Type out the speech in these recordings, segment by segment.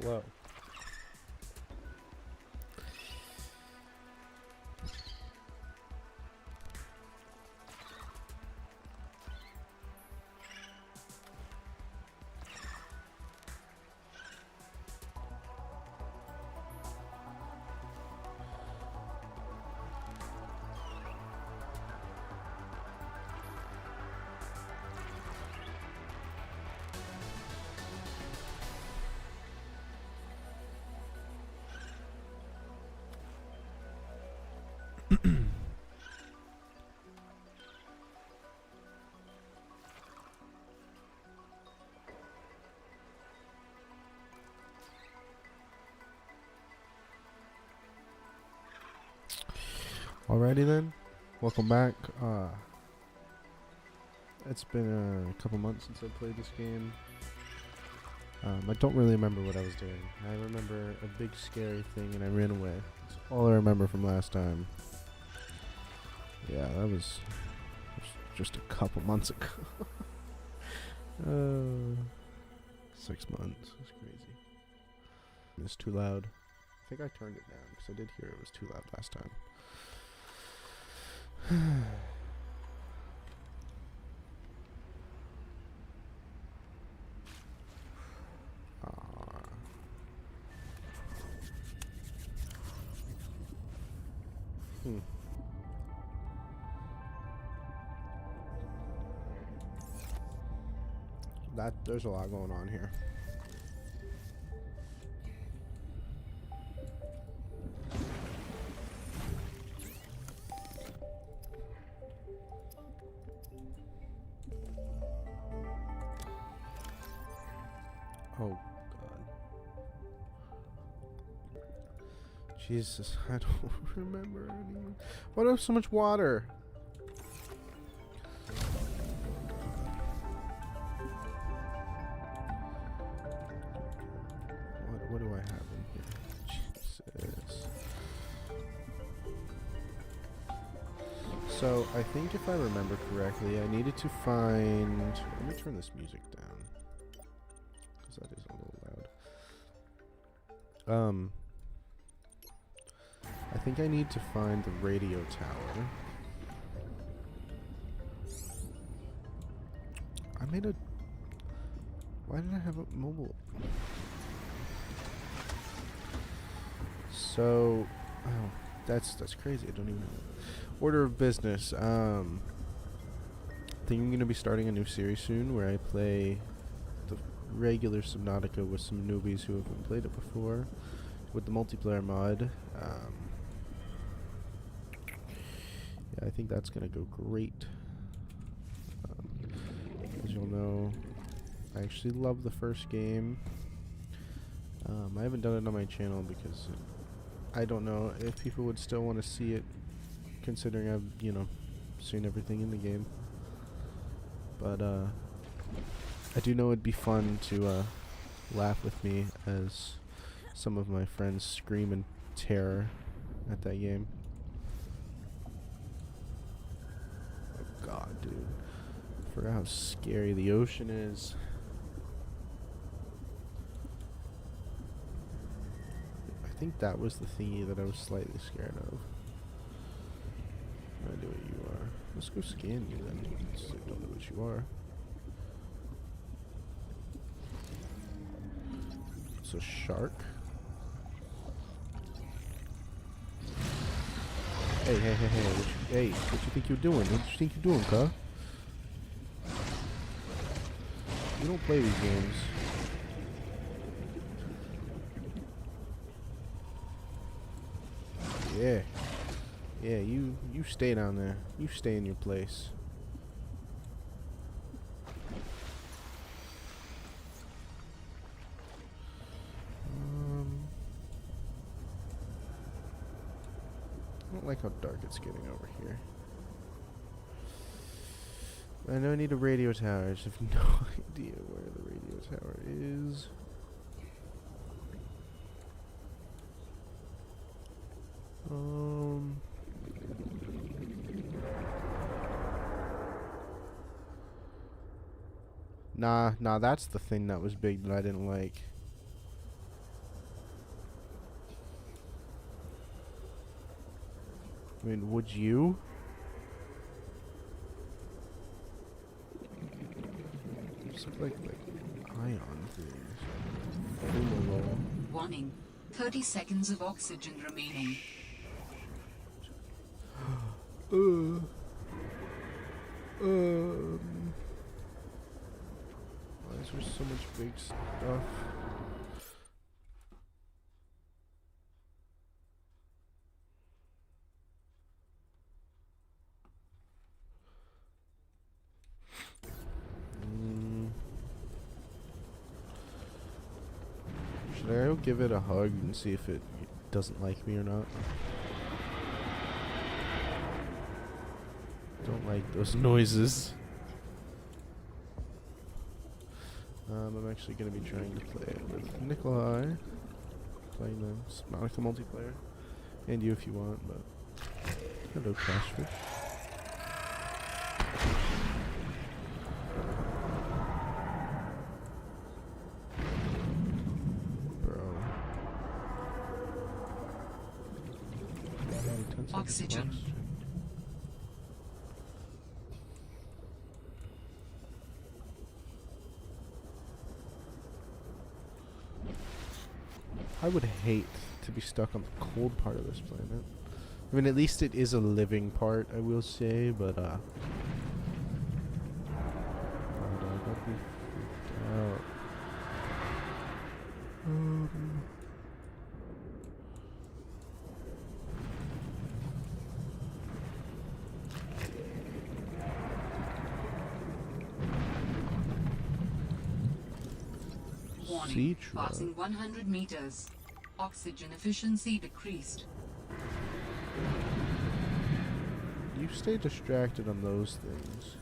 Hello. Alrighty then, welcome back. It's been a couple months since I played this game. I don't really remember what I was doing. I remember a big scary thing and I ran away. That's all I remember from last time. Yeah, that was just a couple months ago. 6 months. That's crazy. It's too loud. I think I turned it down because I did hear it was too loud last time. There's a lot going on here. Oh God. Jesus, I don't remember anything. Why do I have so much water? What do I have in here? Jesus. So, I think if I remember correctly, I needed to find... Let me turn this music down. Because that is a little loud. I think I need to find the radio tower. I made a... Why did I have a mobile... So, oh, that's crazy. I don't even know. Order of business. I think I'm gonna be starting a new series soon where I play the regular Subnautica with some newbies who haven't played it before, with the multiplayer mod. Yeah, I think that's gonna go great. As you'll know, I actually love the first game. I haven't done it on my channel because I don't know if people would still want to see it, considering I've, seen everything in the game. But, I do know it'd be fun to, laugh with me as some of my friends scream in terror at that game. Oh God, dude. I forgot how scary the ocean is. I think that was the thingy that I was slightly scared of. I know what you are. Let's go scan you then. I don't know what you are. It's a shark. Hey, what you think you're doing? What you think you're doing, cuh? You don't play these games. Yeah, you stay down there. You stay in your place. I don't like how dark it's getting over here. I know I need a radio tower. I just have no idea where the radio tower is. Nah, that's the thing that was big that I didn't like. I mean, would you? Just look like ion things. Warning. 30 seconds of oxygen remaining. Why is there so much big stuff? Should I go give it a hug and see if it doesn't like me or not? Don't like those noises. I'm actually going to be trying to play it with Nikolai, playing the Subnautica multiplayer, and you if you want, but hello, Cashfish. Bro. Oxygen. I would hate to be stuck on the cold part of this planet. I mean, at least it is a living part, I will say, but don't be freaked out. Warning. Passing 100 meters. Oxygen efficiency decreased. You stay distracted on those things.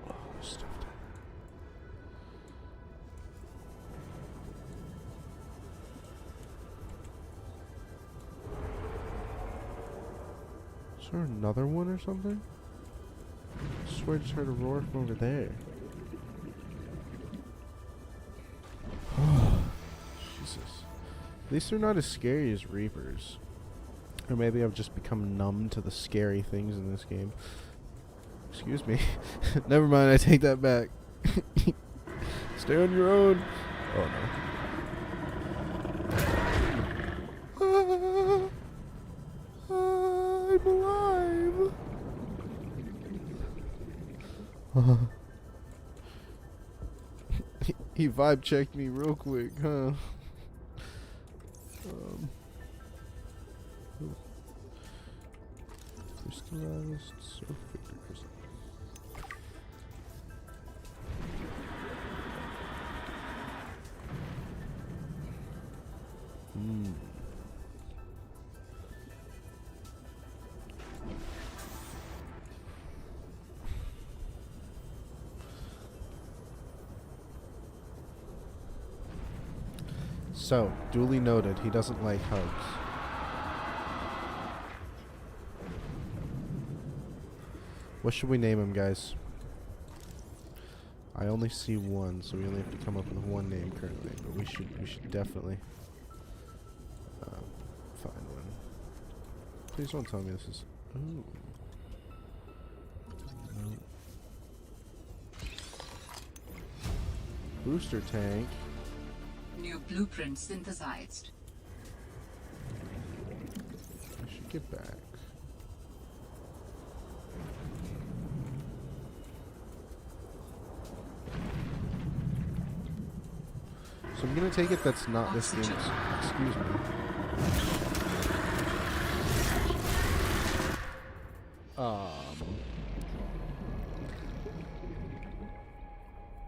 Oh, stuffed. Is there another one or something? I swear I just heard a roar from over there. Jesus. At least they're not as scary as Reapers. Or maybe I've just become numb to the scary things in this game. Excuse me. Never mind, I take that back. Stay on your own. Oh no. I'm alive. He vibe checked me real quick, huh? Crystallized sulfate crystal. So, duly noted, he doesn't like hugs. What should we name him, guys? I only see one, so we only have to come up with one name currently. But we should definitely find one. Please don't tell me this is. Ooh. No. Booster tank. New blueprint synthesized. I should get back. So I'm gonna take it that's not this game. Excuse me.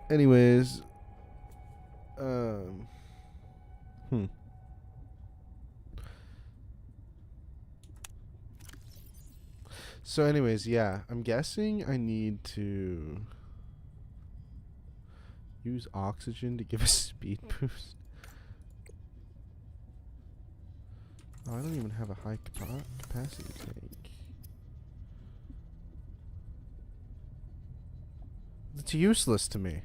Anyways. So anyways, yeah, I'm guessing I need to use oxygen to give a speed boost. Oh, I don't even have a high capacity tank. It's useless to me.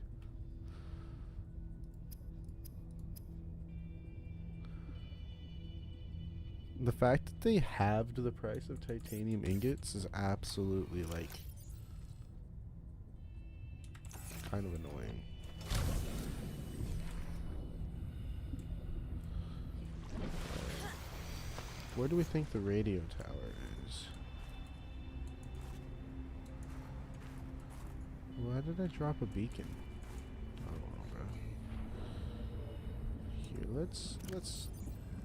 fact that they halved the price of titanium ingots is absolutely, like, kind of annoying. Where do we think the radio tower is? Why did I drop a beacon? Oh, okay. Here, let's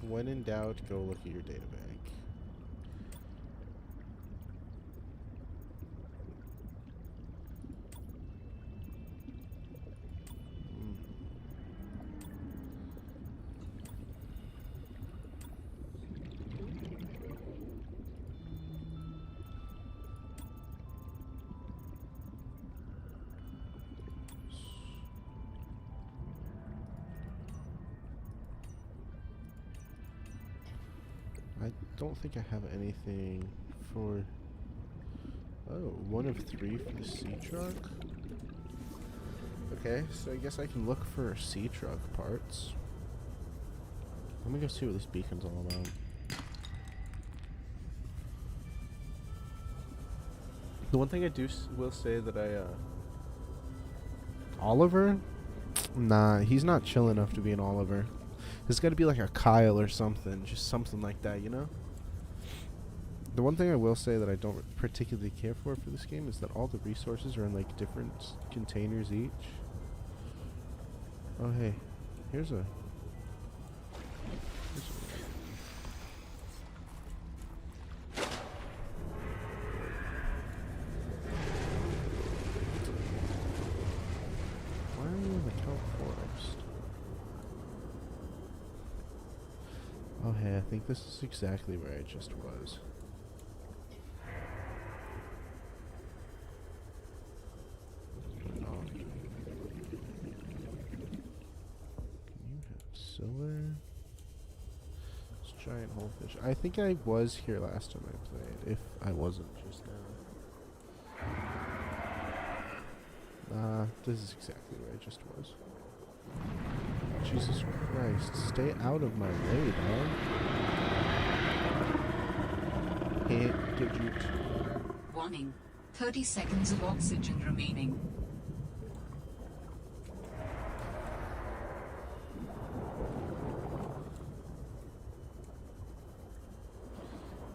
when in doubt, go look at your data bank. I don't think I have anything for... Oh, 1 of 3 for the sea truck? Okay, so I guess I can look for sea truck parts. Let me go see what this beacon's all about. The one thing I will say that Oliver? Nah, he's not chill enough to be an Oliver. There's got to be like a Kyle or something, just something like that, you know? The one thing I will say that I don't particularly care for this game is that all the resources are in like different containers each. Oh hey, here's a... Why are you in the kelp forest? Oh hey, I think this is exactly where I just was. Silver. This giant holefish. I think I was here last time I played, if I wasn't just now. This is exactly where I just was. Jesus Christ, stay out of my way, dog. Hey, did you... Warning. 30 seconds of oxygen remaining.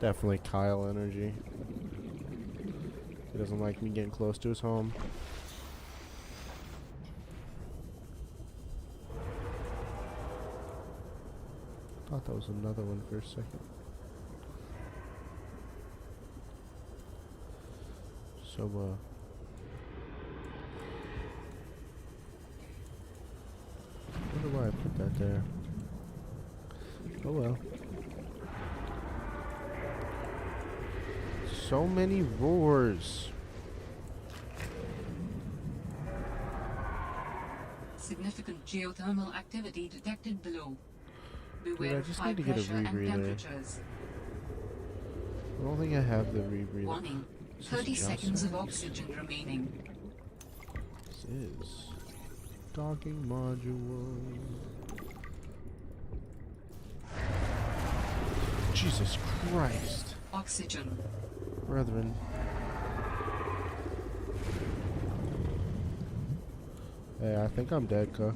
Definitely Kyle energy. He doesn't like me getting close to his home. Thought that was another one for a second. So, I wonder why I put that there. Oh well. So many roars. Significant geothermal activity detected below. Beware Dude, I of just high need to get a pressure and rebreather. temperatures. I don't think I have the rebreather. Warning. Is this 30 seconds of jump oxygen remaining. This is docking module. Jesus Christ. Oxygen. Brethren. Hey, I think I'm dead, cuh.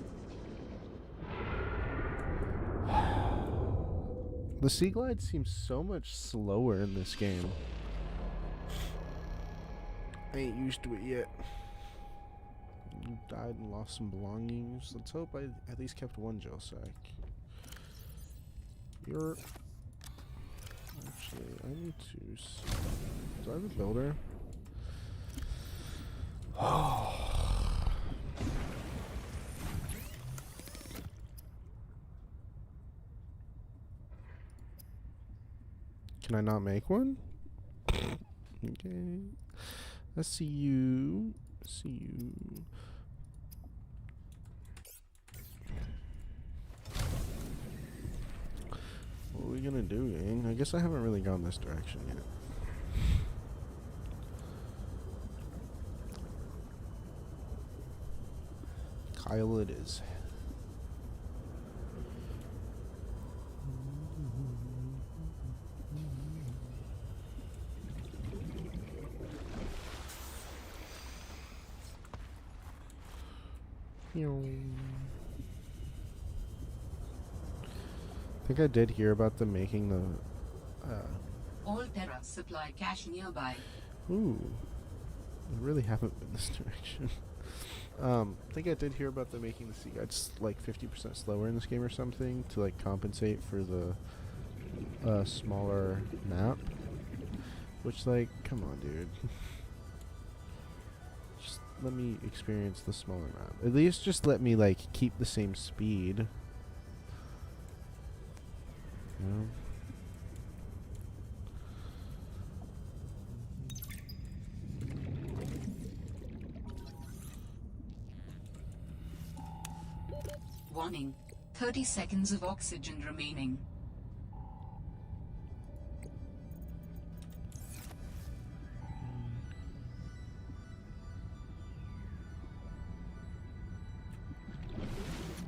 The Sea Glide seems so much slower in this game. I ain't used to it yet. You died and lost some belongings. Let's hope I at least kept one gel sack. You're... Actually, I need to... Do I have a builder? Can I not make one? Okay. Let's see you. See you. What are we gonna do, gang? I guess I haven't really gone this direction yet. Kyle it is. I think I did hear about them making the. All Terra supply cache nearby. Ooh. I really haven't been this direction. I think I did hear about them making the sea guides like 50% slower in this game or something to like compensate for the smaller map. Which, like, come on, dude. Just let me experience the smaller map. At least just let me, like, keep the same speed. You know? Warning. 30 seconds of oxygen remaining.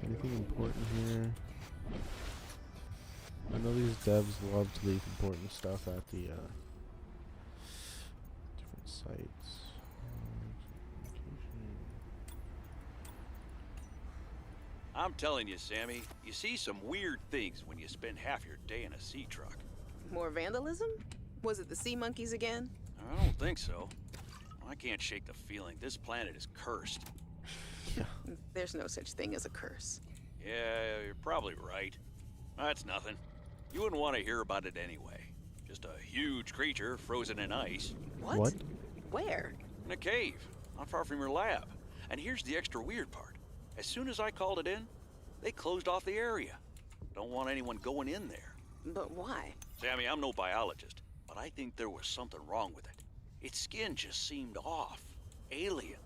Anything important here? I know these devs love to leave important stuff at the different sites. I'm telling you, Sammy, you see some weird things when you spend half your day in a sea truck. More vandalism? Was it the sea monkeys again? I don't think so. I can't shake the feeling this planet is cursed. Yeah. There's no such thing as a curse. Yeah, you're probably right. That's nothing. You wouldn't want to hear about it anyway. Just a huge creature frozen in ice. What? Where? In a cave, not far from your lab. And here's the extra weird part. As soon as I called it in, they closed off the area. Don't want anyone going in there. But why? Sammy, I'm no biologist, but I think there was something wrong with it. Its skin just seemed off. Alien.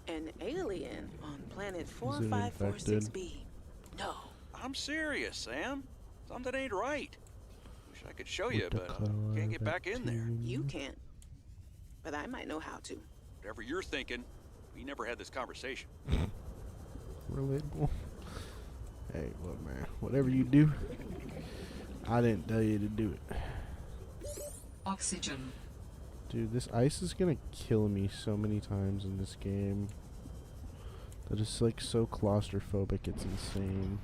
An alien on planet Is it 4546b. No. I'm serious, Sam. Something ain't right. Wish I could show you, With the but I can't get back in there. You can't. But I might know how to. Whatever you're thinking, we never had this conversation. Relatable. Hey, look, man. Whatever you do, I didn't tell you to do it. Oxygen. Dude, this ice is gonna kill me so many times in this game. That is like so claustrophobic, it's insane.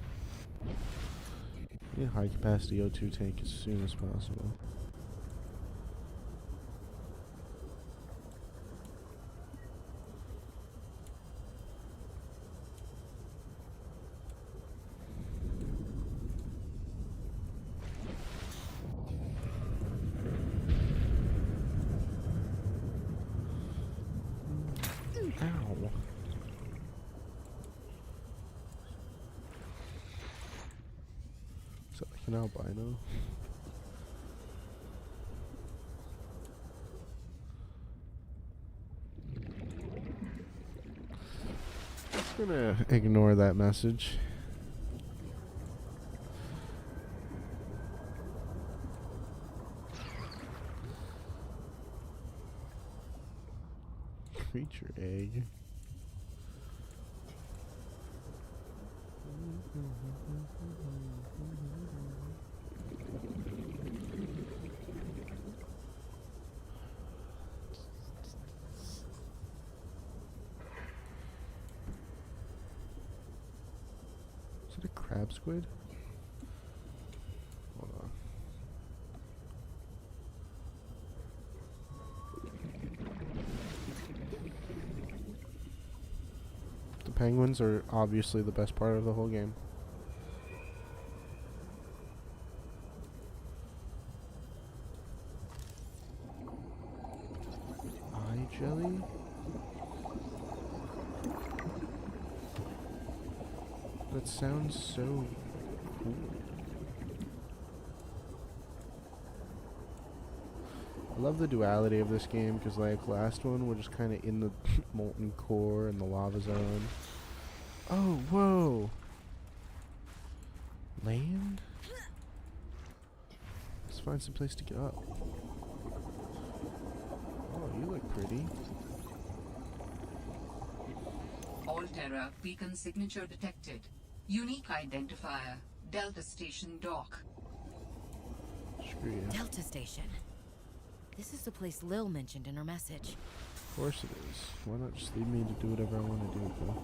Need a high capacity O2 tank as soon as possible. Ow. Is that like an albino? Just gonna ignore that message. Creature egg. Is it a crab squid? Hold on. The penguins are obviously the best part of the whole game. Eye jelly? That sounds so cool. I love the duality of this game because, like, last one we're just kind of in the molten core and the lava zone. Oh, whoa! Land? Let's find some place to get up. Oh, you look pretty. All Terra beacon signature detected. Unique identifier. Delta Station dock. Screw you. Delta Station. This is the place Lil mentioned in her message. Of course it is. Why not just leave me to do whatever I want to do, bro?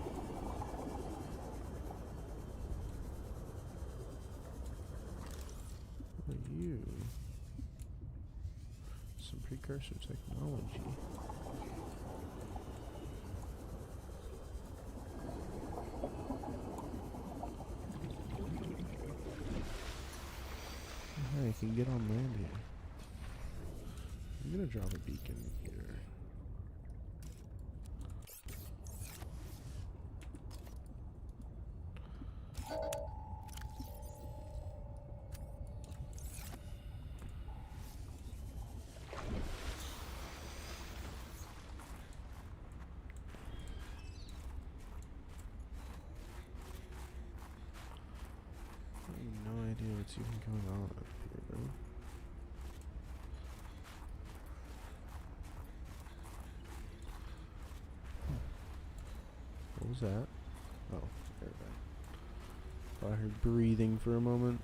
cursor technology. I can get on land here. I'm gonna drop a beacon here. I have no idea what's even going on up here, bro. What was that? Oh, there we go. Thought I heard breathing for a moment.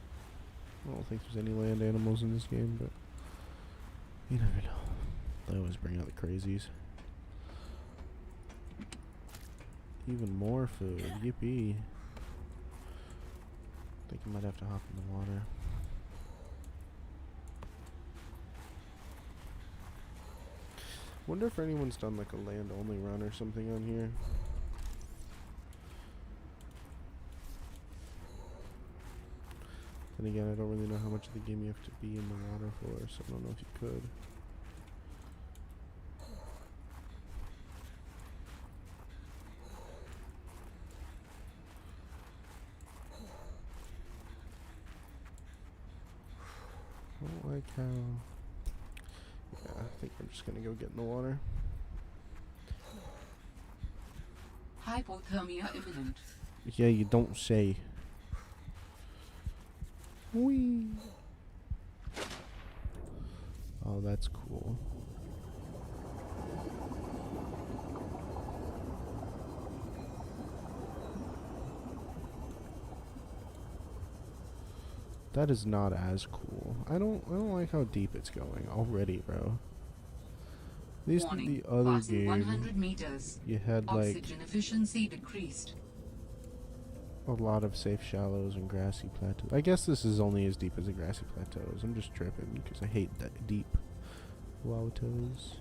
I don't think there's any land animals in this game, but you never know. They always bring out the crazies. Even more food. Yippee. I think I might have to hop in the water. Wonder if anyone's done like a land-only run or something on here. Then again, I don't really know how much of the game you have to be in the water for, so I don't know if you could. I don't like how... Yeah, I think I'm just gonna go get in the water. Hypothermia imminent. Yeah, you don't say. Whee! Oh, that's cool. That is not as cool. I don't like how deep it's going already, bro. At least in the other Passing 100 game, meters. you had like Oxygen efficiency decreased. a lot of safe shallows and grassy plateaus. I guess this is only as deep as the grassy plateaus. I'm just tripping because I hate that deep plateaus.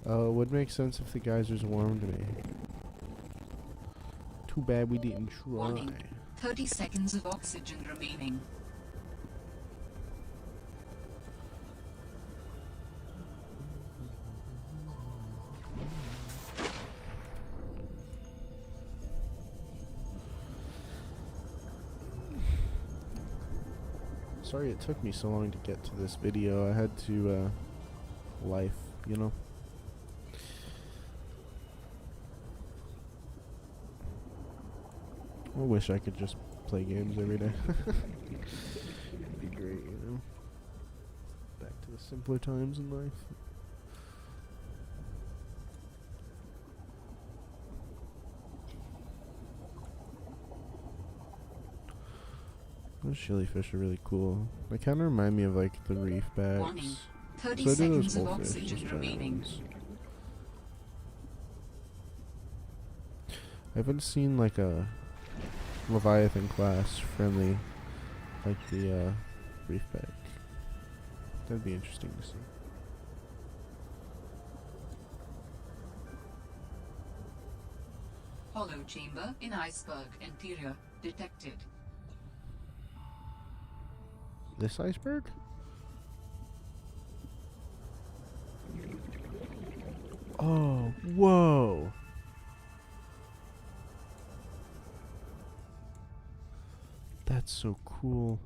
It would make sense if the geysers warmed me. Too bad we didn't try. Warning. 30 seconds of oxygen remaining. Sorry it took me so long to get to this video. I had to, life, you know? I wish I could just play games every day. It'd be great, you know? Back to the simpler times in life. Those jellyfish are really cool. They kind of remind me of like the reef Warning. backs. 30 So I do seconds those of whole fish, oxygen those giant remaining. ones. I haven't seen like a Leviathan class friendly like the reef back. That'd be interesting to see. Hollow chamber in iceberg interior detected. This iceberg? Oh, whoa. That's so cool.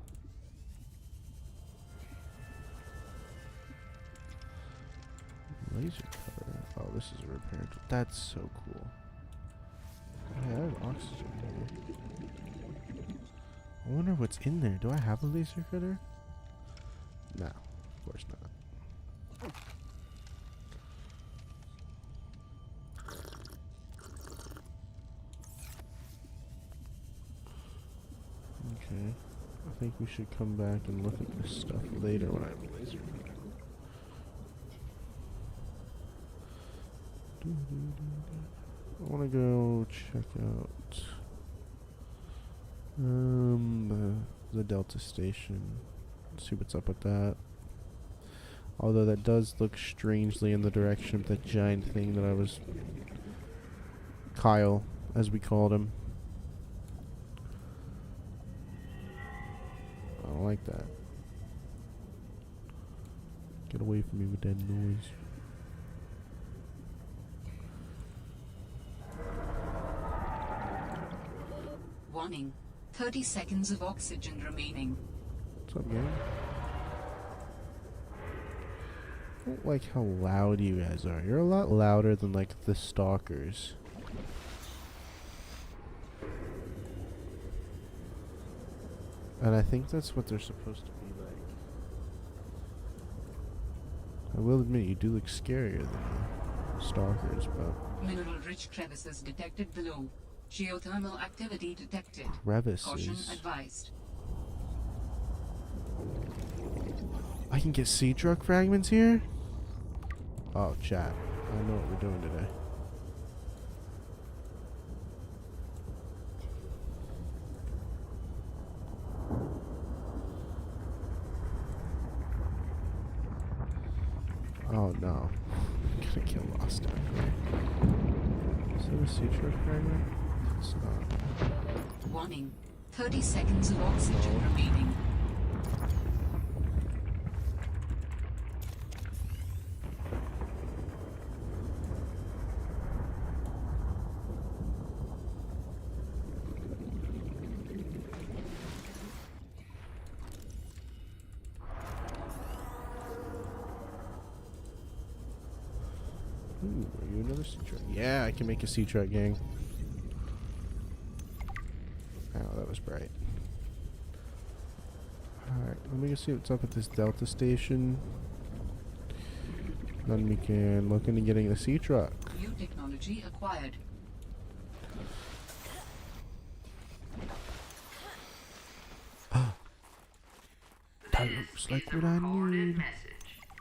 Laser cutter. Oh, this is a repair tool. That's so cool. Yeah, I have oxygen here. I wonder what's in there. Do I have a laser cutter? No, of course not. Okay. I think we should come back and look at this stuff later when I have a laser cutter. I want to go check out the Delta Station. Let's see what's up with that. Although that does look strangely in the direction of that giant thing that I was... Kyle, as we called him. I don't like that. Get away from me with that noise. Warning. 30 seconds of oxygen remaining. What's up, gang? I don't like how loud you guys are. You're a lot louder than, like, the stalkers. And I think that's what they're supposed to be like. I will admit, you do look scarier than the stalkers, but... Mineral-rich crevices detected below. Geothermal activity detected. Crevices? Caution advised. I can get sea truck fragments here? Oh, chat. I know what we're doing today. Oh no. I'm gonna get lost down here. Is that a sea truck fragment? It's not. Warning. 30 seconds of oxygen remaining. Ooh, are you another sea truck? Yeah, I can make a sea truck, gang. Oh, that was bright. Alright, let me go see what's up at this Delta Station. Then we can look into getting the sea truck. New technology acquired. That looks like what I need.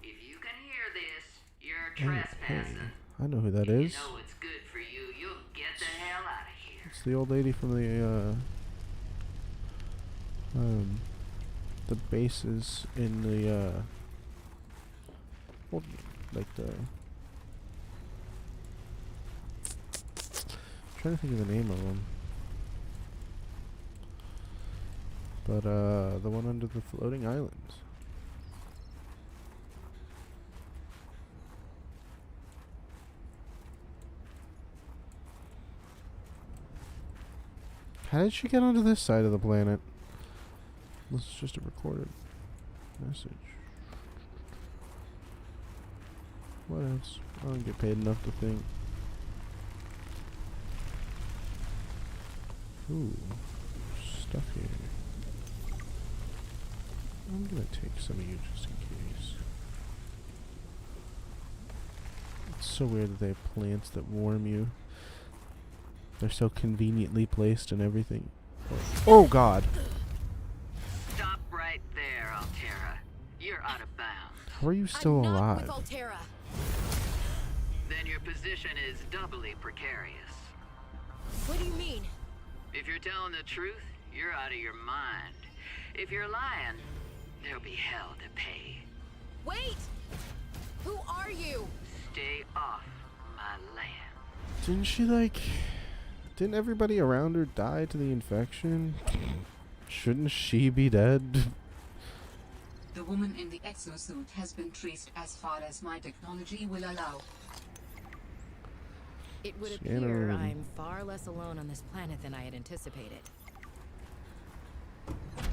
If you can hear this, you're Hey, trespassing. I know who that is. You know it's good for you. You'll get the hell out of here. It's the old lady from the bases in the well, like the... I'm trying to think of the name of them. But the one under the floating islands. How did she get onto this side of the planet? This is just a recorded message. What else? I don't get paid enough to think. Ooh, stuff here. I'm gonna take some of you just in case. It's so weird that they have plants that warm you. They're so conveniently placed and everything. Oh god! Stop right there, Altera. You're out of bounds. How are you still I'm alive? not with Altera. Then your position is doubly precarious. What do you mean? If you're telling the truth, you're out of your mind. If you're lying, there'll be hell to pay. Wait! Who are you? Stay off my land. Didn't she like... Didn't everybody around her die to the infection? Shouldn't she be dead? The woman in the exosuit has been traced as far as my technology will allow. It would Scanner appear room. I'm far less alone on this planet than I had anticipated.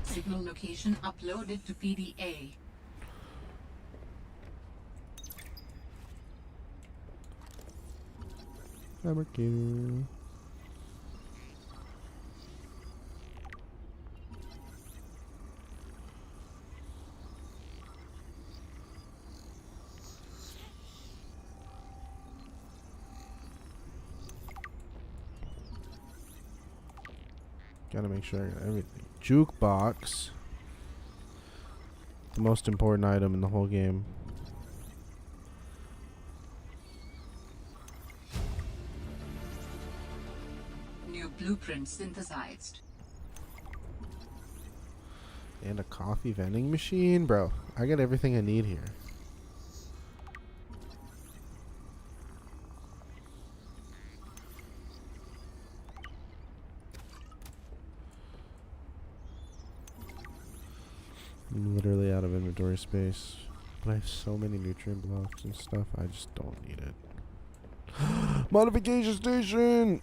Signal location uploaded to PDA. Fabricator. Gotta make sure I got everything. Jukebox. The most important item in the whole game. New blueprint synthesized. And a coffee vending machine? Bro, I got everything I need here. I'm literally out of inventory space. But I have so many nutrient blocks and stuff, I just don't need it. Modification station!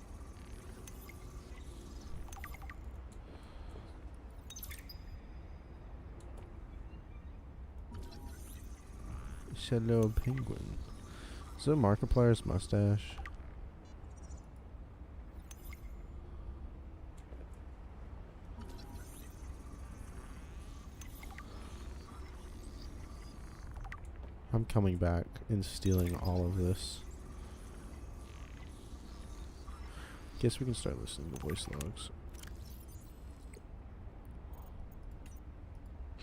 Hello, penguin. Is it Markiplier's mustache? I'm coming back and stealing all of this. Guess we can start listening to voice logs.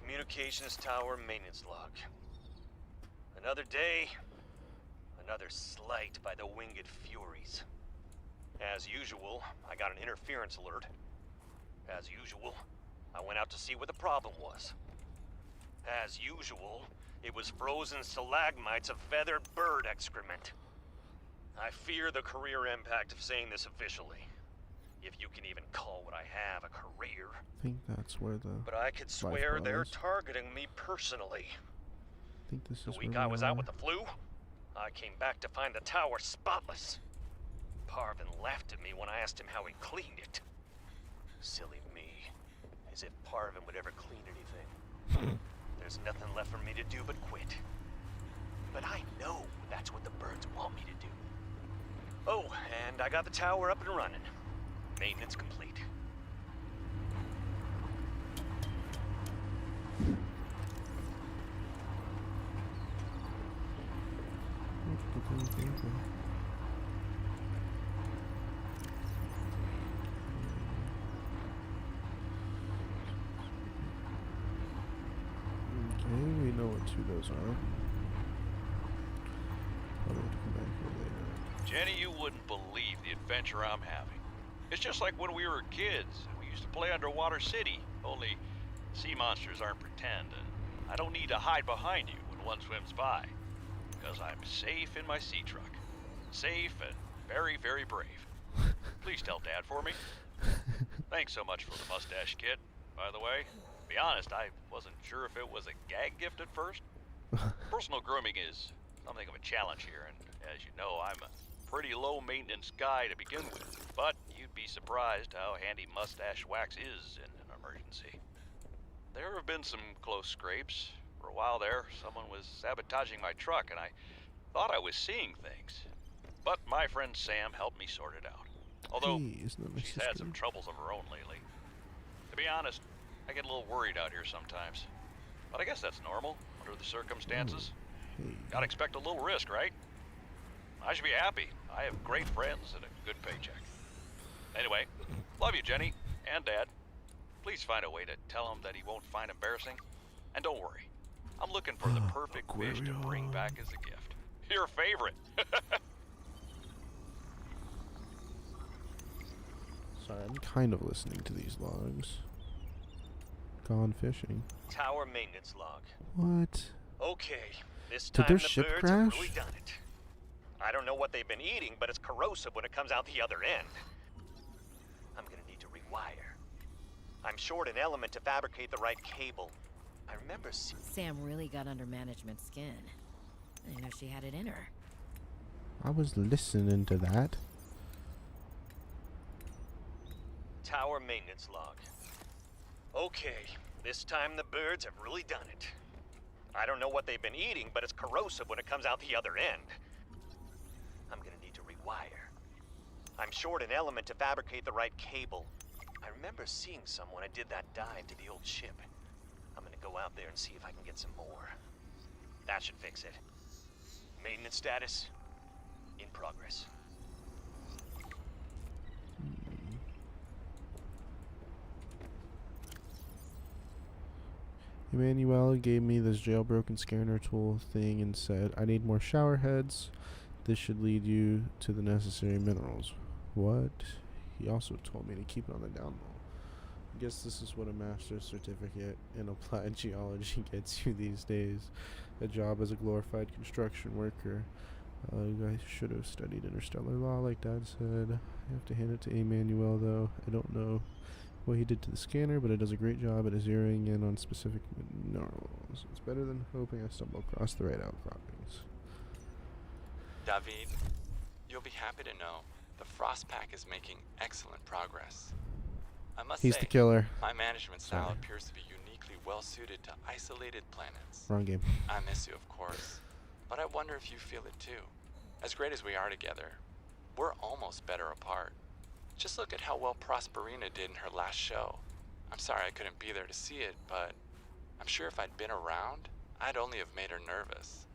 Communications tower maintenance log. Another day, another slight by the winged furies. As usual, I got an interference alert. As usual, I went out to see what the problem was. As usual, it was frozen stalagmites of feathered bird excrement. I fear the career impact of saying this officially. If you can even call what I have a career. I think that's where the... But I could swear they're is. targeting me personally. I think this is The where week we I was out are. with the flu, I came back to find the tower spotless. Parvin laughed at me when I asked him how he cleaned it. Silly me. As if Parvin would ever clean anything. There's nothing left for me to do but quit. But I know that's what the birds want me to do. Oh, and I got the tower up and running. Maintenance complete. Okay, we know what two those are. I'll have to come back here later. Jenny, you wouldn't believe the adventure I'm having. It's just like when we were kids. We used to play Underwater City, only sea monsters aren't pretend, and I don't need to hide behind you when one swims by, because I'm safe in my sea truck. Safe and very, very brave. Please tell Dad for me. Thanks so much for the mustache kit, by the way. To be honest, I wasn't sure if it was a gag gift at first. Personal grooming is something of a challenge here, and as you know, I'm a pretty low maintenance guy to begin with, but you'd be surprised how handy mustache wax is in an emergency. There have been some close scrapes. For a while there, someone was sabotaging my truck, and I thought I was seeing things. But my friend Sam helped me sort it out. Although Hey, isn't that my she's had sister? some troubles of her own lately. To be honest, I get a little worried out here sometimes. But I guess that's normal under the circumstances. Hey. Gotta expect a little risk, right? I should be happy. I have great friends and a good paycheck. Anyway, love you, Jenny, and Dad. Please find a way to tell him that he won't find embarrassing. And don't worry, I'm looking for the perfect fish to bring back as a gift. Your favorite. Sorry, I'm kind of listening to these logs. Gone fishing. Tower maintenance log. What? Okay, this Did time their the ship birds crash? have really done it. I don't know what they've been eating, but it's corrosive when it comes out the other end. I'm gonna need to rewire. I'm short an element to fabricate the right cable. I remember seeing Sam really got under management's skin. I didn't know she had it in her. I was listening to that. tower maintenance log. Okay, this time the birds have really done it. I don't know what they've been eating, but it's corrosive when it comes out the other end. I'm gonna need to rewire. I'm short an element to fabricate the right cable. I remember seeing some when I did that dive to the old ship. I'm gonna go out there and see if I can get some more. That should fix it. Maintenance status, in progress. Emmanuel gave me this jailbroken scanner tool thing and said, I need more shower heads. This should lead you to the necessary minerals. What? He also told me to keep it on the down low. I guess this is what a master's certificate in applied geology gets you these days. A job as a glorified construction worker. You guys should have studied interstellar law like Dad said. I have to hand it to Emmanuel though. I don't know what he did to the scanner, but it does a great job at zeroing in on specific minerals. It's better than hoping I stumble across the right outcroppings. David, you'll be happy to know the Frost Pack is making excellent progress. I must He's say, the killer. my management style Sorry. appears to be uniquely well suited to isolated planets. Wrong game. I miss you, of course, but I wonder if you feel it too. As great as we are together, we're almost better apart. Just look at how well Prosperina did in her last show. I'm sorry I couldn't be there to see it, but I'm sure if I'd been around, I'd only have made her nervous.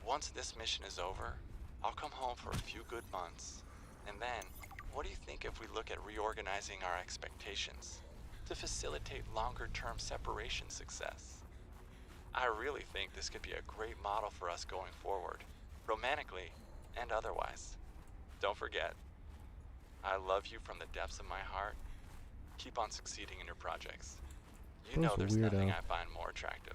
Once this mission is over, I'll come home for a few good months. And then, what do you think if we look at reorganizing our expectations to facilitate longer-term separation success? I really think this could be a great model for us going forward, romantically and otherwise. Don't forget, I love you from the depths of my heart. Keep on succeeding in your projects. You know there's nothing I find more attractive.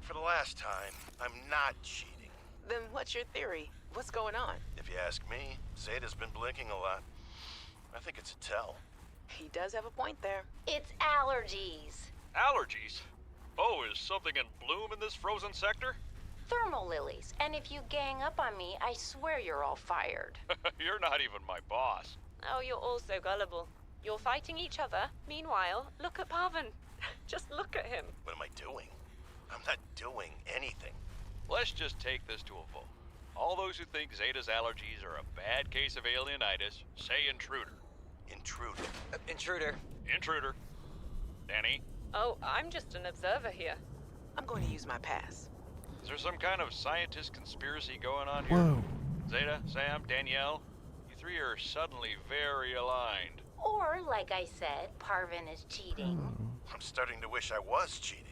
For the last time, I'm not cheating. Then what's your theory? What's going on? If you ask me, Zeta's been blinking a lot. I think it's a tell. He does have a point there. It's allergies. Allergies? Oh, is something in bloom in this frozen sector? Thermal lilies. And if you gang up on me, I swear you're all fired. You're not even my boss. Oh, you're all so gullible. You're fighting each other. Meanwhile, look at Parvin. Just look at him. What am I doing? I'm not doing anything. Let's just take this to a vote. All those who think Zeta's allergies are a bad case of alienitis, say intruder. Intruder. Intruder. Intruder. Danny? Oh, I'm just an observer here. I'm going to use my pass. Is there some kind of scientist conspiracy going on here? Whoa. Zeta, Sam, Danielle, you three are suddenly very aligned. Or, like I said, Parvin is cheating. I'm starting to wish I was cheating.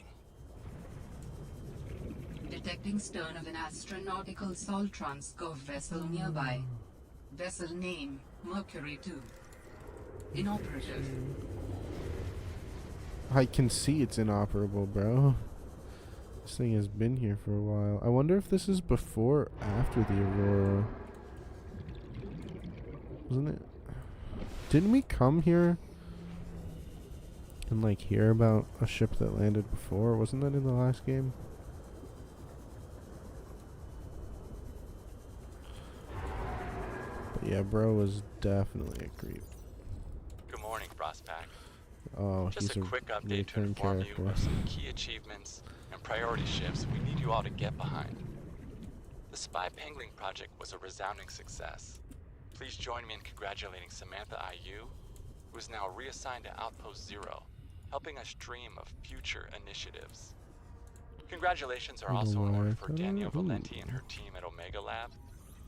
Detecting stern of an astronautical Sol Transcov vessel nearby. Vessel name, Mercury 2. Inoperative. I can see it's inoperable, bro. This thing has been here for a while. I wonder if this is before or after the Aurora. Wasn't it? Didn't we come here and like hear about a ship that landed before? Wasn't that in the last game? But yeah, bro was definitely a creep. Good morning, Frostpack. Oh, Just he's a quick update to recurring inform character. you of some key achievements and priority shifts we need you all to get behind. The Spy Pangling project was a resounding success. Please join me in congratulating Samantha IU, who is now reassigned to Outpost Zero, helping us dream of future initiatives. Congratulations are also in order for Danielle Valenti and her team at Omega Lab.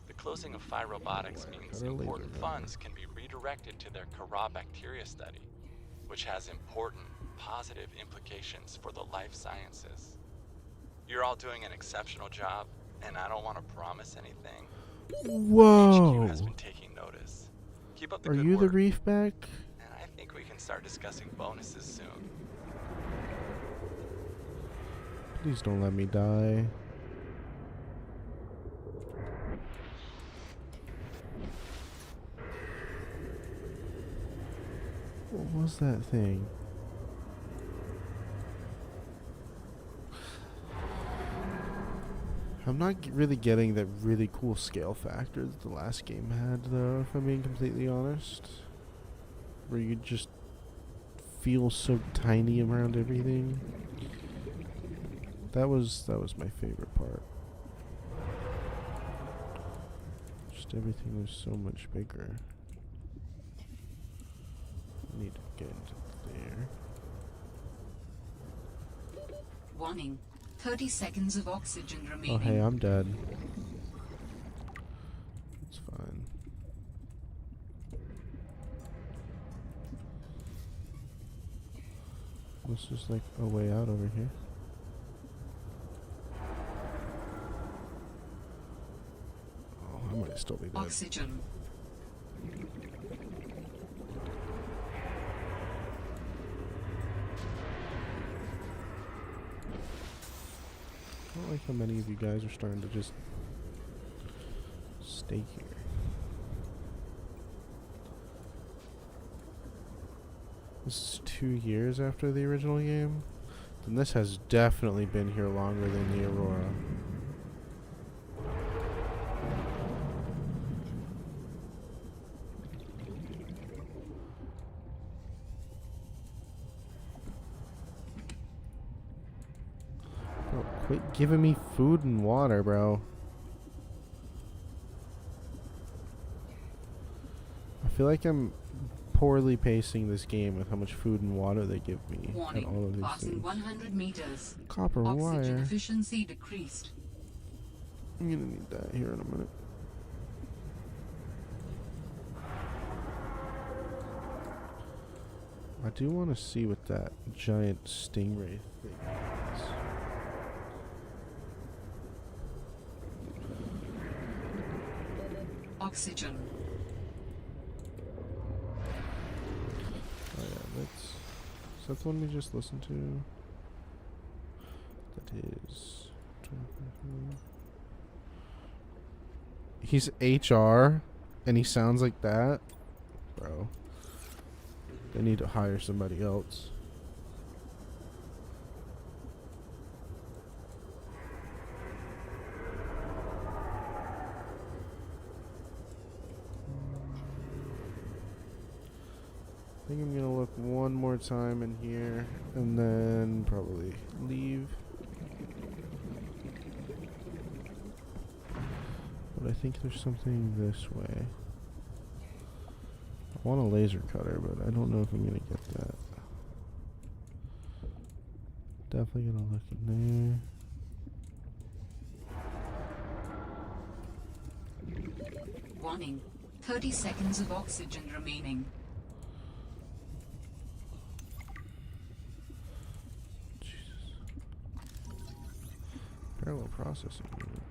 The closing of Phi Robotics means important funds can be redirected to their Kara bacteria study, which has important, positive implications for the life sciences. You're all doing an exceptional job, and I don't want to promise anything. Whoa! HQ has been taking notice. Keep up the Are good you work, the reef back? and I think we can start discussing bonuses soon. Please don't let me die. What was that thing? I'm not really getting that really cool scale factor that the last game had, though, if I'm being completely honest. Where you just feel so tiny around everything. That was my favorite part. Just everything was so much bigger. I need to get into there. Warning. 30 seconds of oxygen remaining. Oh hey, I'm dead. It's fine. This is like a way out over here. still be dead. Oxygen. I don't like how many of you guys are starting to just stay here. This is 2 years after the original game. Then this has definitely been here longer than the Aurora. Bro, quit giving me food and water, bro. I feel like I'm poorly pacing this game with how much food and water they give me. Warning. And all of these Passing things. 100 meters. Copper Oxygen wire. efficiency decreased. I'm gonna need that here in a minute. I do want to see what that giant stingray thing is. Oxygen. Oh yeah, is that the one we just listened to? That is... He's HR, and he sounds like that? Bro. They need to hire somebody else. I think I'm gonna look one more time in here, and then probably leave. But I think there's something this way. I want a laser cutter, but I don't know if I'm gonna get that. Definitely gonna look in there. Warning. 30 seconds of oxygen remaining. Jesus. Parallel processing unit.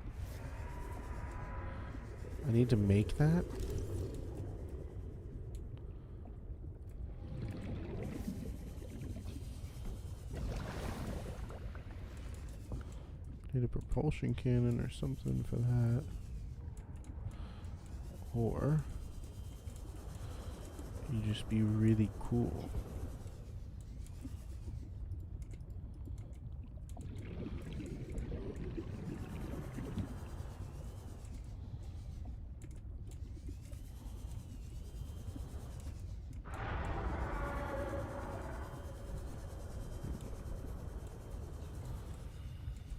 I need to make that? Need a propulsion cannon or something for that. Or you just be really cool.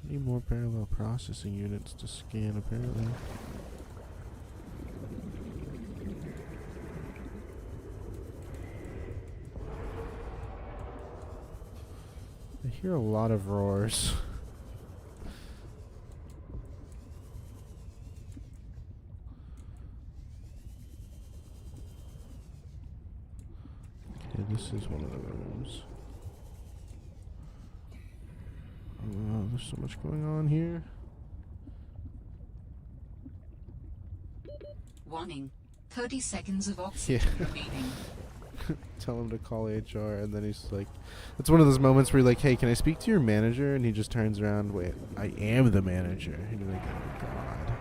Need more parallel processing units to scan, apparently. I hear a lot of roars. Okay, this is one of the rooms. There's so much going on here. Warning. 30 seconds of oxygen remaining. Tell him to call HR, and then he's like, it's one of those moments where you're like, hey, can I speak to your manager? And he just turns around, wait, I am the manager. And you're like, oh god.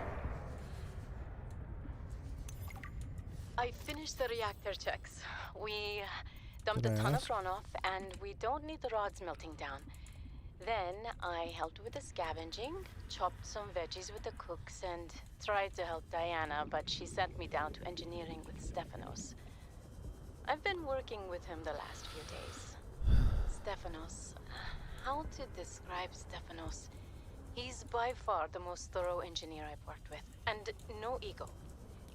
I finished the reactor checks. We dumped Did a I ton ask? of runoff, and we don't need the rods melting down. Then I helped with the scavenging, chopped some veggies with the cooks, and tried to help Diana, but she sent me down to engineering with Stefanos. I've been working with him the last few days. Stefanos. How to describe Stefanos? He's by far the most thorough engineer I've worked with, and no ego.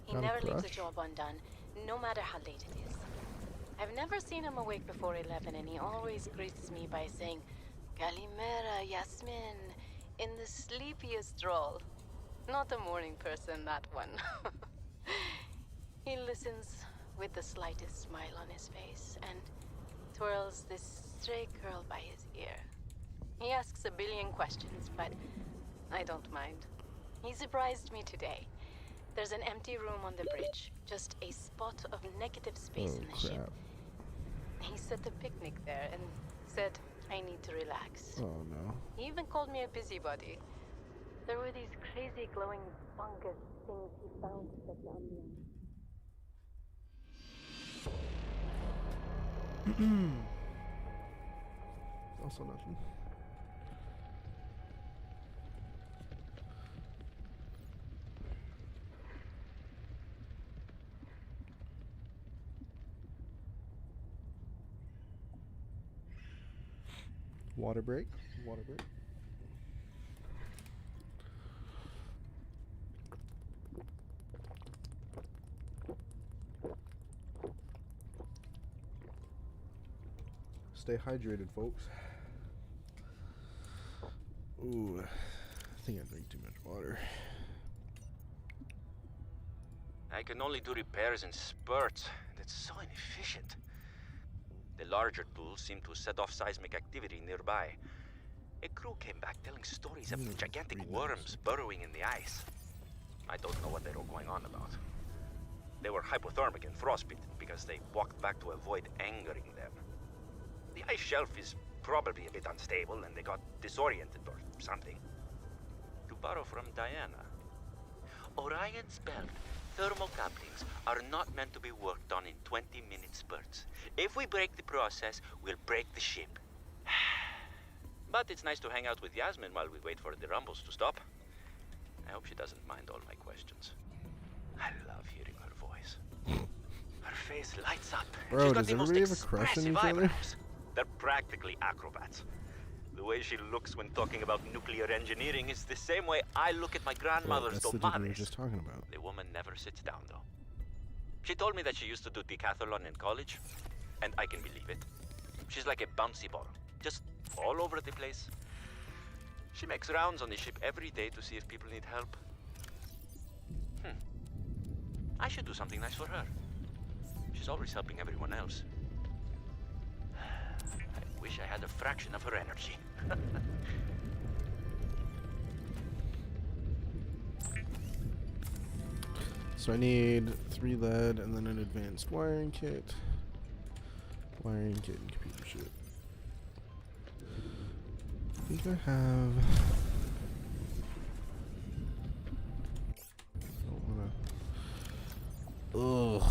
He Got a never leaves a crush? job undone, no matter how late it is. I've never seen him awake before 11, and he always greets me by saying, Kalimera, Yasmin, in the sleepiest drawl. Not a morning person, that one. He listens with the slightest smile on his face and twirls this stray curl by his ear. He asks a billion questions, but I don't mind. He surprised me today. There's an empty room on the bridge. Just a spot of negative space Oh in the ship. crap. He set a picnic there and said I need to relax. Oh no. He even called me a busybody. There were these crazy glowing fungus things he found to set the ambiance. Also nothing. Water break. Water break. Stay hydrated, folks. Ooh, I think I drank too much water. I can only do repairs in spurts, and it's so inefficient. The larger tools seem to set off seismic activity nearby. A crew came back telling stories of gigantic worms burrowing in the ice. I don't know what they were going on about. They were hypothermic and frostbitten because they walked back to avoid angering them. The ice shelf is probably a bit unstable and they got disoriented or something. To borrow from Diana, Orion's belt thermocouplings are not meant to be worked on in 20-minute spurts. If we break the process, we'll break the ship. But it's nice to hang out with Yasmin while we wait for the rumbles to stop. I hope she doesn't mind all my questions. I love hearing her voice. Her face lights up. Bro, She's got does the most everybody have a crush on expressive each other? eyebrows. They're practically acrobats. The way she looks when talking about nuclear engineering is the same way I look at my grandmother's That's the dude we were tamales. just talking about. The woman never sits down, though. She told me that she used to do decathlon in college, and I can believe it. She's like a bouncy ball, just all over the place. She makes rounds on the ship every day to see if people need help. I should do something nice for her. She's always helping everyone else. I wish I had a fraction of her energy. So I need 3 lead and then an advanced wiring kit. Wiring kit and computer shit. I think I have... I don't wanna... Ugh.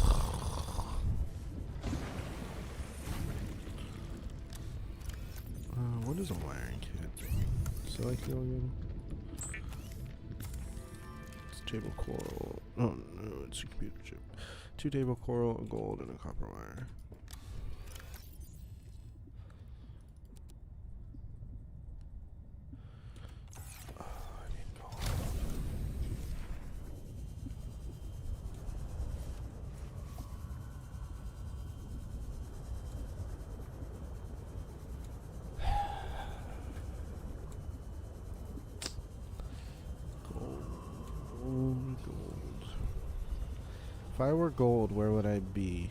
What is a wiring kit? Select again. It's table coral. Oh no, it's a computer chip. 2 table coral, a gold, and a copper wire. Oh, I need gold. Gold. If I were gold, where would I be?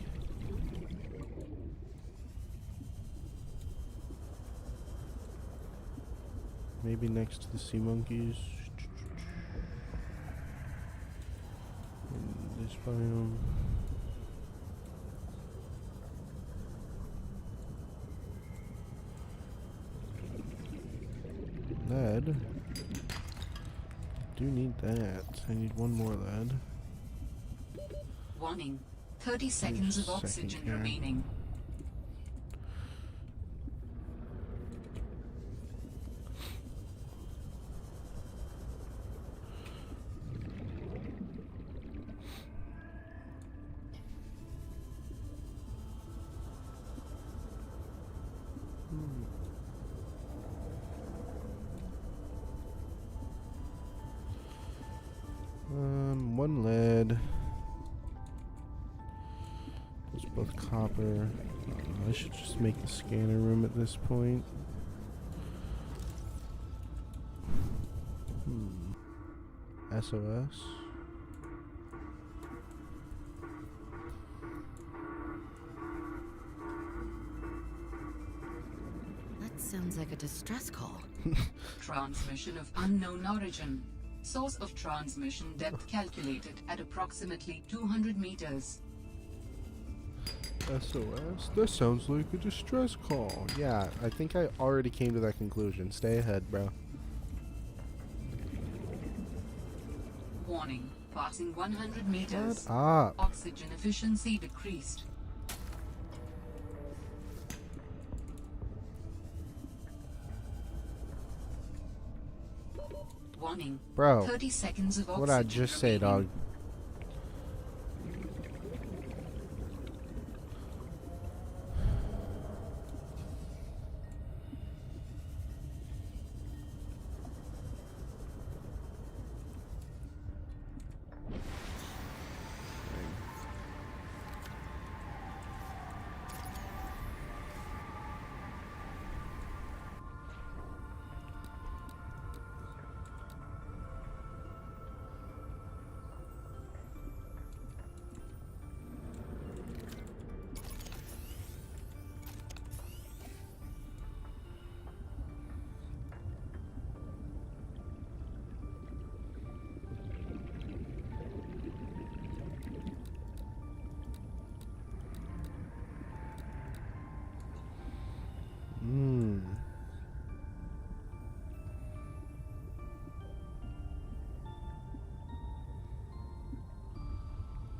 Maybe next to the sea monkeys. In this biome. Lead. Do need that. I need 1 more lead. Warning. 30 seconds of oxygen remaining. One lead. It's both copper. I should just make the scanner room at this point. SOS. That sounds like a distress call. Transmission of unknown origin. Source of transmission depth calculated at approximately 200 meters. SOS? That sounds like a distress call. Yeah, I think I already came to that conclusion. Stay ahead, bro. Warning. Passing 100 meters. Shut up. Oxygen efficiency decreased. Warning. Bro, 30 seconds of oxygen what'd I just say, remaining. dog?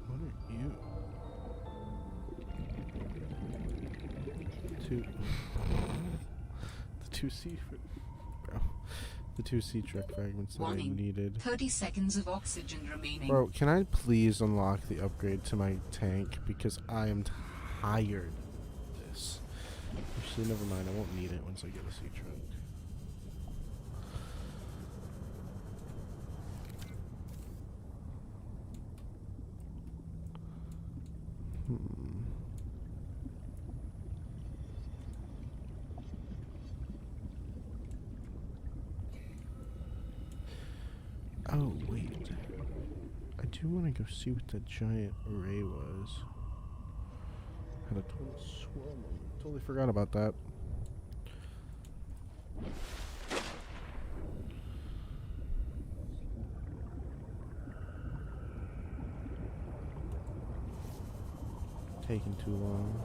What are you? The two sea, bro. The two sea truck fragments that Warning. I needed. 30 seconds of oxygen remaining. Bro, can I please unlock the upgrade to my tank because I am tired of this. Actually, never mind. I won't need it once I get a sea truck. Oh, wait. I do want to go see what that giant array was. Had a total swirl moment. Totally forgot about that. Taking too long.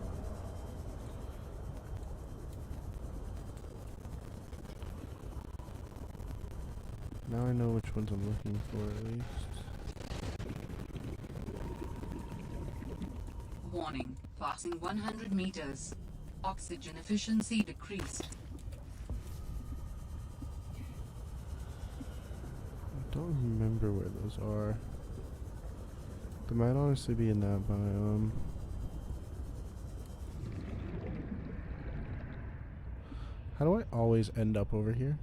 Now I know which ones I'm looking for at least. Warning. Passing 100 meters. Oxygen efficiency decreased. I don't remember where those are. They might honestly be in that biome. How do I always end up over here?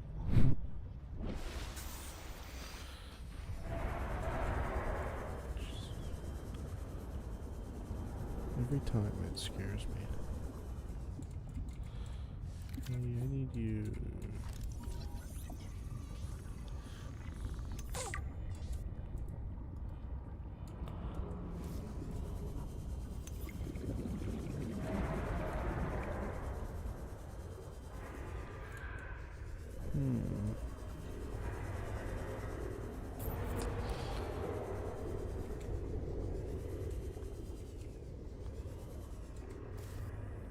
Every time it scares me. Hey, I need you.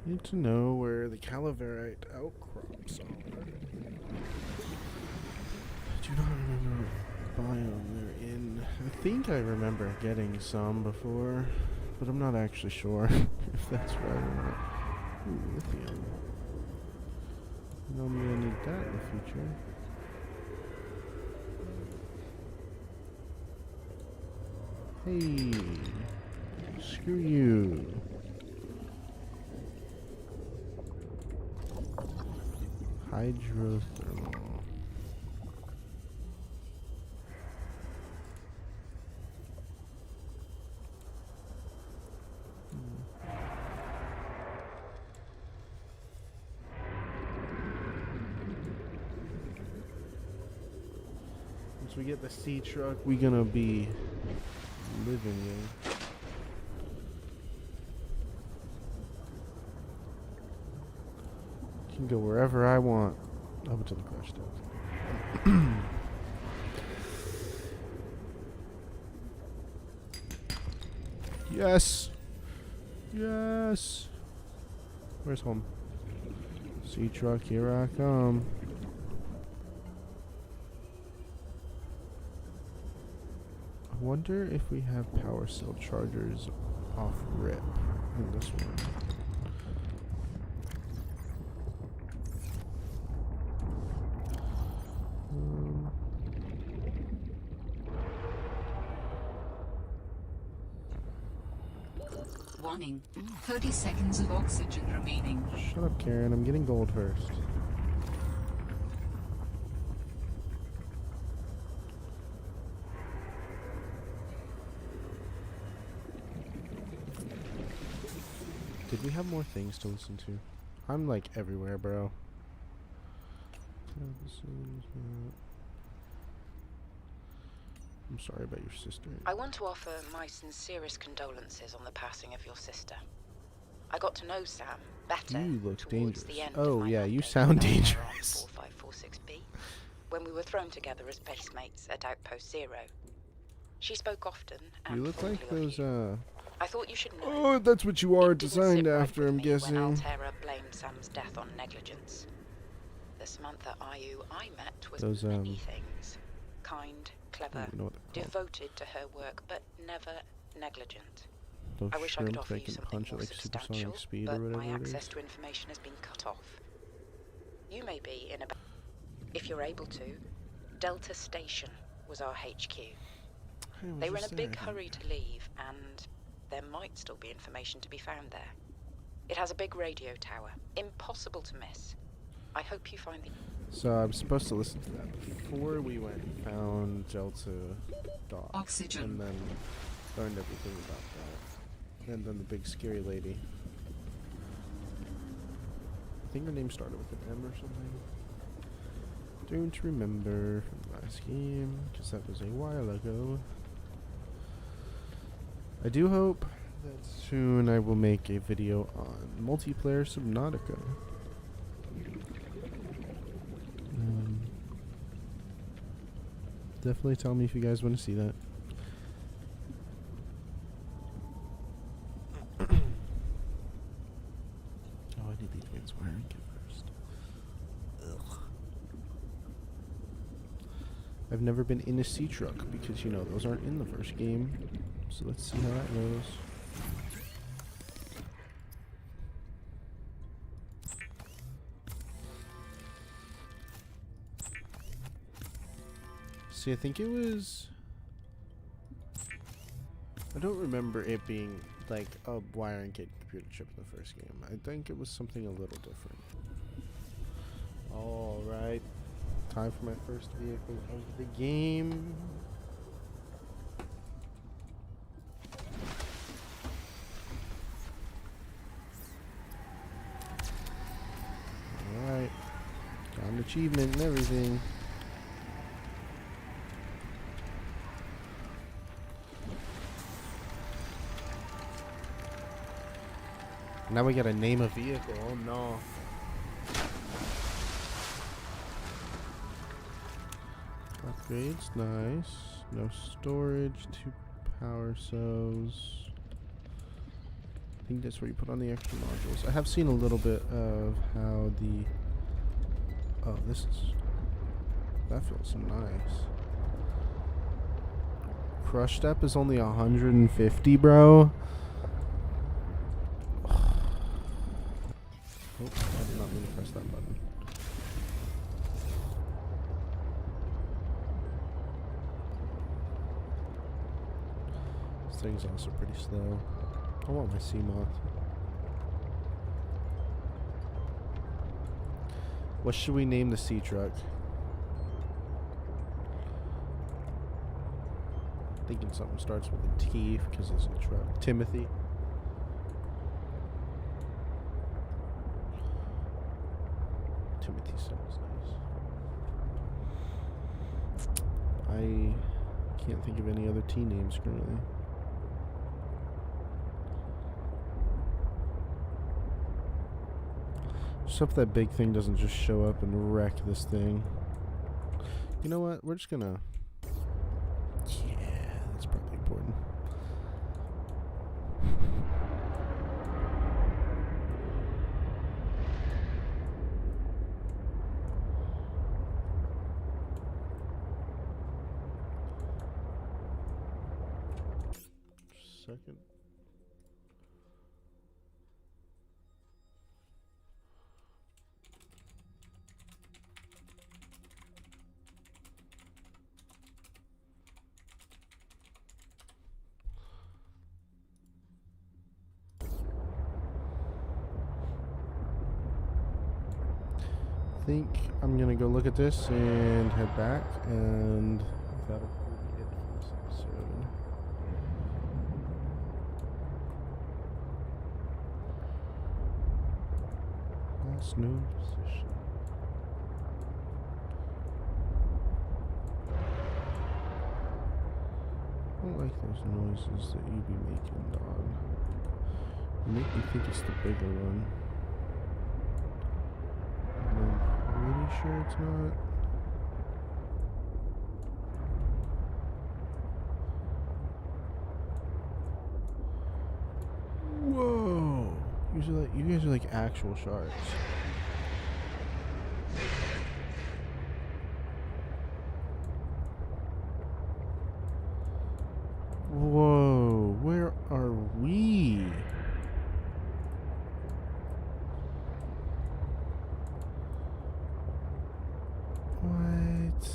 Need to know where the calaverite outcrops are. I do not remember what biome they're in. I think I remember getting some before, but I'm not actually sure if that's right or not. Ooh, lithium. I know I'm gonna need that in the future. Hey, screw you. Hydrothermal. Once we get the sea truck, we gonna be living in. Can go wherever I want, up until the crash stops. Yes. Yes. Where's home? Sea truck, here I come. I wonder if we have power cell chargers off rip in this one. Warning. 30 seconds of oxygen remaining. Shut up, Karen. I'm getting gold first. Did we have more things to listen to? I'm like everywhere, bro. I'm sorry about your sister. I want to offer my sincerest condolences on the passing of your sister. I got to know Sam better You look towards dangerous. the end Oh, of my yeah, you Monday sound night dangerous. on 4546B, when we were thrown together as base mates at Outpost Zero. She spoke often and You look like fondly of those, you. I thought you should know. Oh, that's what you are It didn't designed sit right after, with I'm me guessing. when Altera blamed Sam's death on negligence. The Samantha IU I met was Those, many things. Kind, clever, I don't even know what they're called. devoted to her work, but never negligent. Those I wish I could shrimp offer they you can something punch more at like substantial, supersonic speed but or my whatever it is. access to information has been cut off. You may be in a... If you're able to, Delta Station was our HQ. They were in a big hurry to leave, and there might still be information to be found there. It has a big radio tower, impossible to miss. I hope you find the... So I'm supposed to listen to that before we went and found Delta Dock. Oxygen. And then learned everything about that. And then the big scary lady. I think her name started with an M or something. Don't remember from the last game, because that was a while ago. I do hope that soon I will make a video on multiplayer Subnautica. Definitely tell me if you guys want to see that. Oh, I need the advanced wiring kit first. Ugh. I've never been in a sea truck because, you know, those aren't in the first game. So let's see how that goes. See, I think it was... I don't remember it being like a wiring kit computer chip in the first game. I think it was something a little different. Alright. Time for my first vehicle of the game. Alright. Got an achievement and everything. Now we gotta name a vehicle. Oh no. Upgrades, nice. No storage, 2 power cells. I think that's where you put on the extra modules. I have seen a little bit of how the... Oh, this is... That feels nice. Crush step is only 150, bro. Oops, I did not mean to press that button. This thing's also pretty slow. I want my sea moth. What should we name the sea truck? Thinking something starts with a T because it's a truck. Timothy. Timothy sounds nice. I can't think of any other T names currently. Just hope that big thing doesn't just show up and wreck this thing. You know what? We're just gonna... Yeah, that's probably important. second. I think I'm gonna go look at this and head back, and that'll be it for this episode. Last known position. I don't like those noises that you be making, dog. You make me think it's the bigger one. I'm pretty sure it's not. Whoa! You guys are like actual sharks. Whoa! Where are we? What?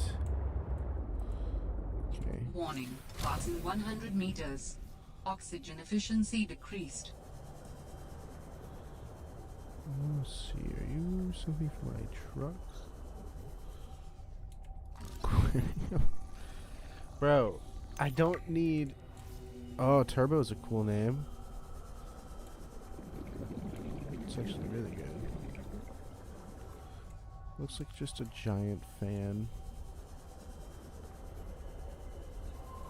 Okay. Warning. Passing 100 meters. Oxygen efficiency decreased. Let's see. Are you something for my truck? Bro, I don't need... Oh, Turbo is a cool name. It's actually really good. Looks like just a giant fan.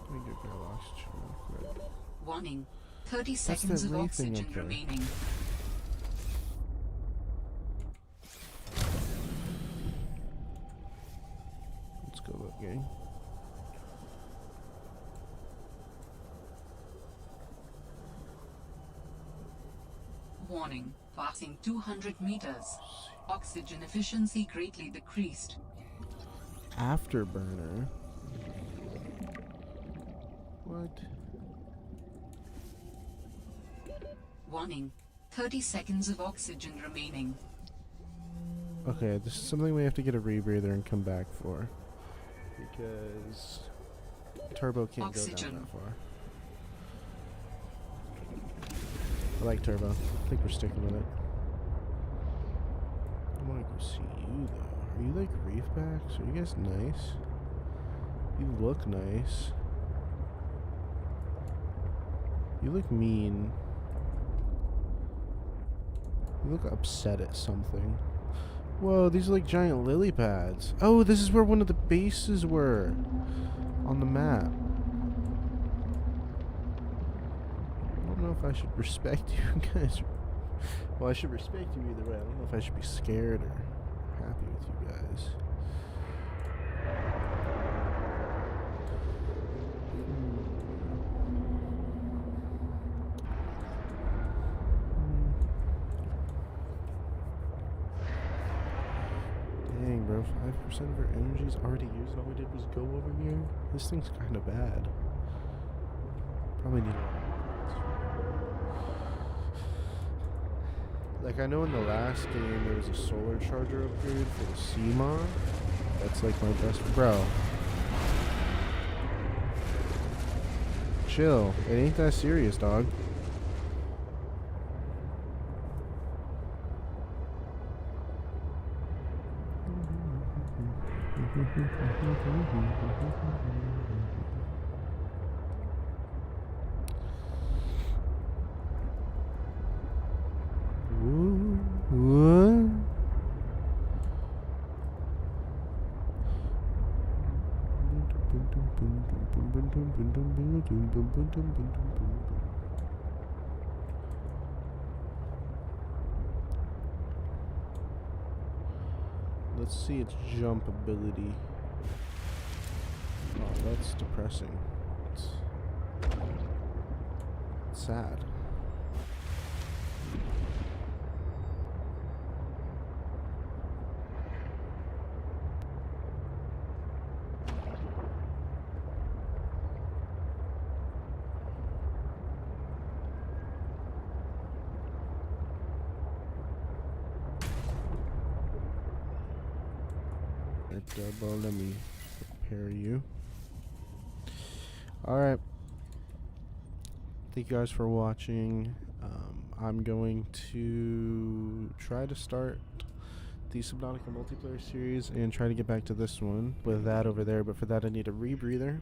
Let me get girl oxygen real quick. Warning. 30 That's seconds that of ray thing oxygen up there. remaining. Let's go look, gang. Warning. Passing 200 meters. Oxygen efficiency greatly decreased. Afterburner. What? Warning. 30 seconds of oxygen remaining. Okay, this is something we have to get a rebreather and come back for. Because Turbo can't go down that far. I like Turbo. I think we're sticking with it. I want to go see you though. Are you like reefbacks? Are you guys nice? You look nice. You look mean. You look upset at something. Whoa, these are like giant lily pads. Oh, this is where one of the bases were on the map. I don't know if I should respect you guys. Well, I should respect you either way. I don't know if I should be scared or happy with you guys. Dang, bro. 5% of our energy is already used. All we did was go over here. This thing's kind of bad. Probably need a... Like, I know in the last game there was a solar charger upgrade for the Seamon. That's like my best... Bro. Chill. It ain't that serious, dog. Let's see its jump ability. Oh, that's depressing. It's sad. Let me prepare you. Alright. Thank you guys for watching. I'm going to try to start the Subnautica multiplayer series and try to get back to this one with that over there, but for that I need a rebreather,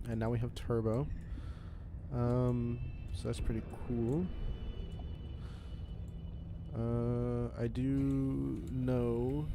and now we have turbo. So that's pretty cool. I do know